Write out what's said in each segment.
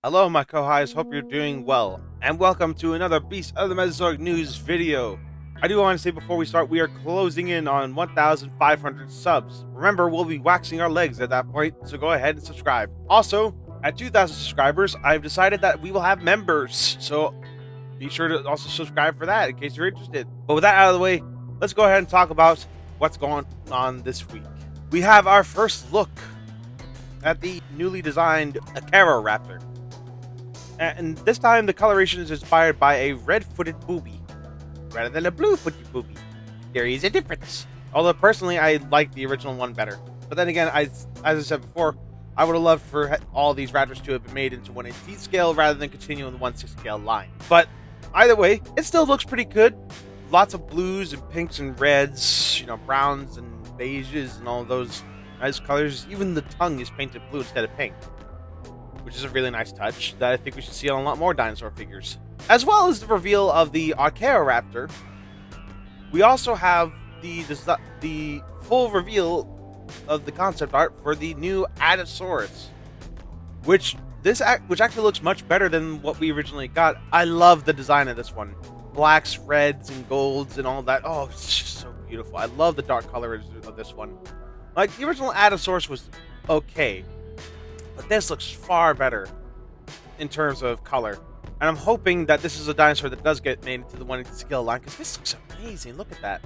Hello, my co-highs. Hope you're doing well, and welcome to another Beast of the Mesozoic News video. I do want to say before we start, we are closing in on 1,500 subs. Remember, we'll be waxing our legs at that point, so go ahead and subscribe. Also, at 2,000 subscribers, I've decided that we will have members, so be sure to also subscribe for that in case you're interested. But with that out of the way, let's go ahead and talk about what's going on this week. We have our first look at the newly designed Oviraptor. And this time, the coloration is inspired by a red-footed booby, rather than a blue-footed booby. There is a difference. Although, personally, I like the original one better. But then again, as I said before, I would have loved for all these raptors to have been made into 1/8 scale rather than continuing the 1/6 scale line. But either way, it still looks pretty good. Lots of blues and pinks and reds, browns and beiges and all those nice colors. Even the tongue is painted blue instead of pink, which is a really nice touch that I think we should see on a lot more dinosaur figures. As well as the reveal of the Oviraptor, we also have the full reveal of the concept art for the new Adasaurus, which actually looks much better than what we originally got. I love the design of this one. Blacks, reds, and golds, and all that. Oh, it's just so beautiful. I love the dark colors of this one. Like, the original Adasaurus was okay, but this looks far better in terms of color. And I'm hoping that this is a dinosaur that does get made into the 1/8 scale line, because this looks amazing. Look at that.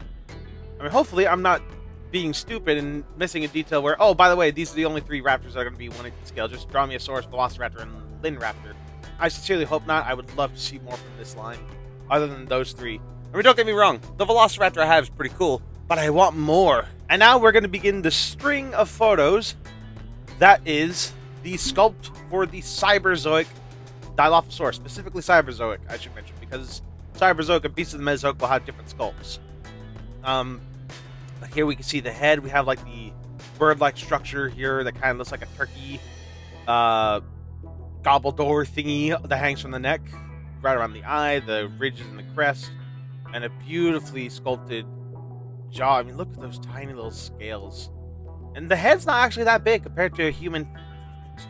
I mean, hopefully I'm not being stupid and missing a detail where, oh, by the way, these are the only 3 raptors that are going to be 1/8 scale. Just Dromaeosaurus, Velociraptor, and Linraptor. I sincerely hope not. I would love to see more from this line, other than those 3. I mean, don't get me wrong. The Velociraptor I have is pretty cool, but I want more. And now we're going to begin the string of photos that is the sculpt for the Cyberzoic Dilophosaurus, specifically Cyberzoic, I should mention, because Cyberzoic and Beasts of the Mesozoic will have different sculpts. Here we can see the head. We have like the bird-like structure here that kind of looks like a turkey gobble door thingy that hangs from the neck, right around the eye, the ridges and the crest, and a beautifully sculpted jaw. I mean, look at those tiny little scales. And the head's not actually that big compared to a human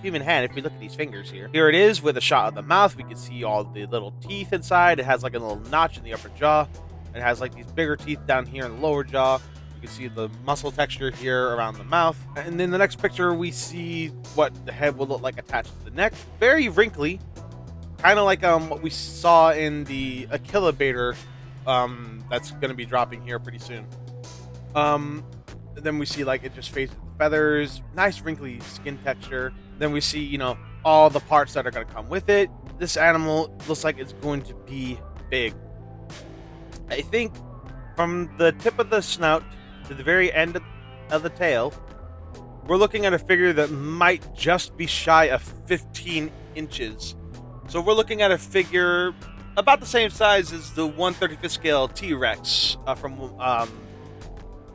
hand if we look at these fingers here. Here it is with a shot of the mouth. We can see all the little teeth inside. It has like a little notch in the upper jaw. It has like these bigger teeth down here in the lower jaw. You can see the muscle texture here around the mouth. And in the next picture, we see what the head will look like attached to the neck. Very wrinkly. Kind of like what we saw in the Aquilabator that's going to be dropping here pretty soon. Then we see like it just fades with the feathers. Nice wrinkly skin texture. Then we see, all the parts that are going to come with it. This animal looks like it's going to be big. I think from the tip of the snout to the very end of the tail, we're looking at a figure that might just be shy of 15 inches. So we're looking at a figure about the same size as the 1/35th scale T-Rex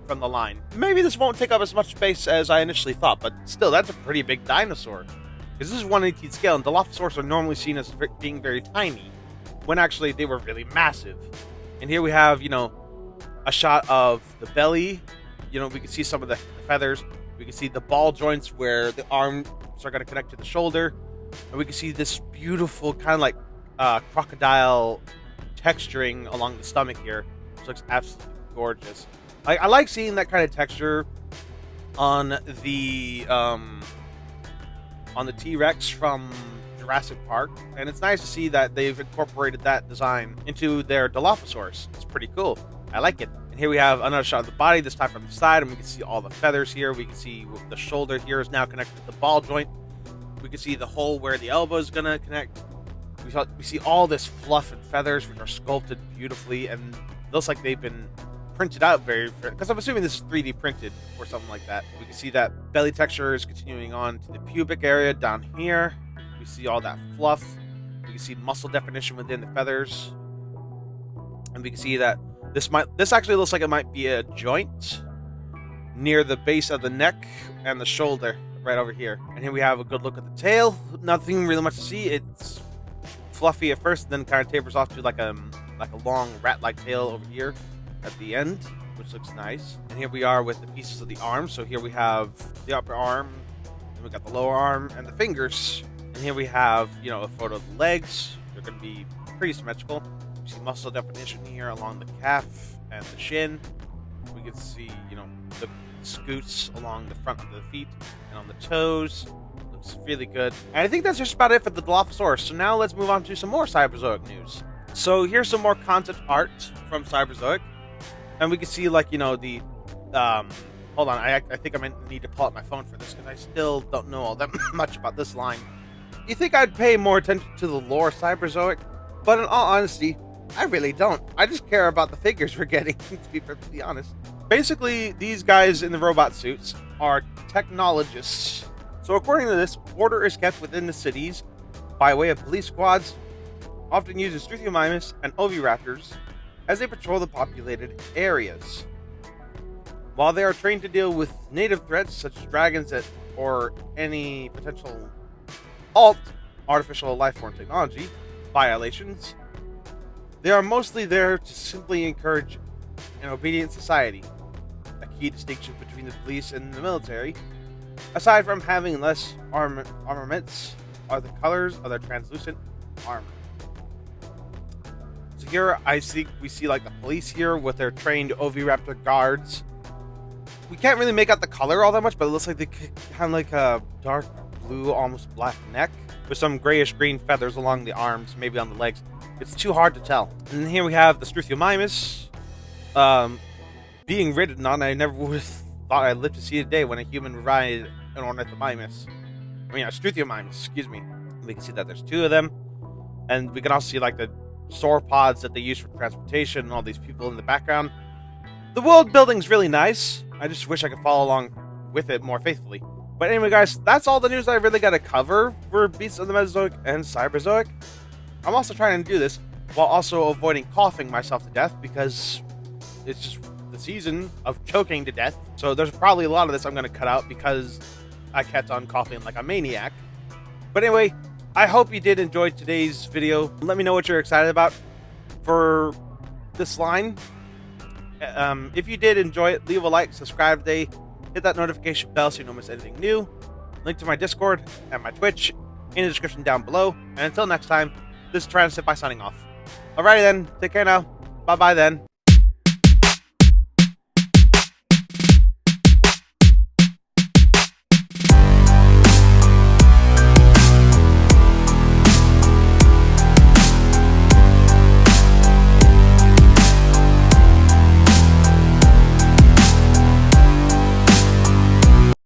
from the line. Maybe this won't take up as much space as I initially thought, but still, that's a pretty big dinosaur. Because this is 1/18 scale, and Dilophosaurus are normally seen as being very tiny, when actually they were really massive. And here we have, a shot of the belly. We can see some of the feathers. We can see the ball joints where the arms are going to connect to the shoulder. And we can see this beautiful kind of like crocodile texturing along the stomach here, which looks absolutely gorgeous. I like seeing that kind of texture on the T-Rex from Jurassic Park, and it's nice to see that they've incorporated that design into their Dilophosaurus. It's pretty cool. I like it. And here we have another shot of the body, this time from the side, and we can see all the feathers here. We can see the shoulder here is now connected to the ball joint. We can see the hole where the elbow is going to connect. We see all this fluff and feathers, which are sculpted beautifully, and it looks like they've been printed out because I'm assuming this is 3D printed or something like that. We can see that belly texture is continuing on to the pubic area down here. We see all that fluff. We can see muscle definition within the feathers, and we can see that this actually looks like it might be a joint near the base of the neck and the shoulder right over here. And here we have a good look at the tail. Nothing really much to see. It's fluffy at first, then kind of tapers off to like a long rat-like tail over here at the end, which looks nice. And here we are with the pieces of the arm. So here we have the upper arm, and we got the lower arm and the fingers. And here we have, a photo of the legs. They're going to be pretty symmetrical. You see muscle definition here along the calf and the shin. We can see, the scoots along the front of the feet and on the toes. Looks really good. And I think that's just about it for the Dilophosaurus. So now let's move on to some more Cyberzoic news. So here's some more concept art from Cyberzoic. And we can see, the... hold on, I think I might need to pull out my phone for this because I still don't know all that much about this line. You think I'd pay more attention to the lore Cyberzoic? But in all honesty, I really don't. I just care about the figures we're getting, to be perfectly honest. Basically, these guys in the robot suits are technologists. So according to this, order is kept within the cities by way of police squads, often using Struthiomimus and Oviraptors, as they patrol the populated areas. While they are trained to deal with native threats such as dragons or any potential artificial life form technology violations, they are mostly there to simply encourage an obedient society. A key distinction between the police and the military, aside from having less armaments, are the colors of their translucent armor. So here we see the police here with their trained Oviraptor guards. We can't really make out the color all that much, but it looks like they have a dark blue, almost black neck with some grayish green feathers along the arms, maybe on the legs. It's too hard to tell. And then here we have the Struthiomimus being ridden on. I never would have thought I'd live to see a day when a human would ride an Ornithomimus. Struthiomimus, excuse me. We can see that there's two of them. And we can also see the sauropods that they use for transportation and all these people in the background. The world building's really nice. I just wish I could follow along with it more faithfully. But anyway, guys, that's all the news I really got to cover for Beasts of the Mesozoic and Cyberzoic. I'm also trying to do this while also avoiding coughing myself to death because it's just the season of choking to death. So there's probably a lot of this I'm going to cut out because I kept on coughing like a maniac. But anyway, I hope you did enjoy today's video. Let me know what you're excited about for this line. If you did enjoy it, leave a like, subscribe today, hit that notification bell so you don't miss anything new. Link to my Discord and my Twitch in the description down below. And until next time, this is Tyrannosaurus signing off. Alrighty then, take care now. Bye bye then.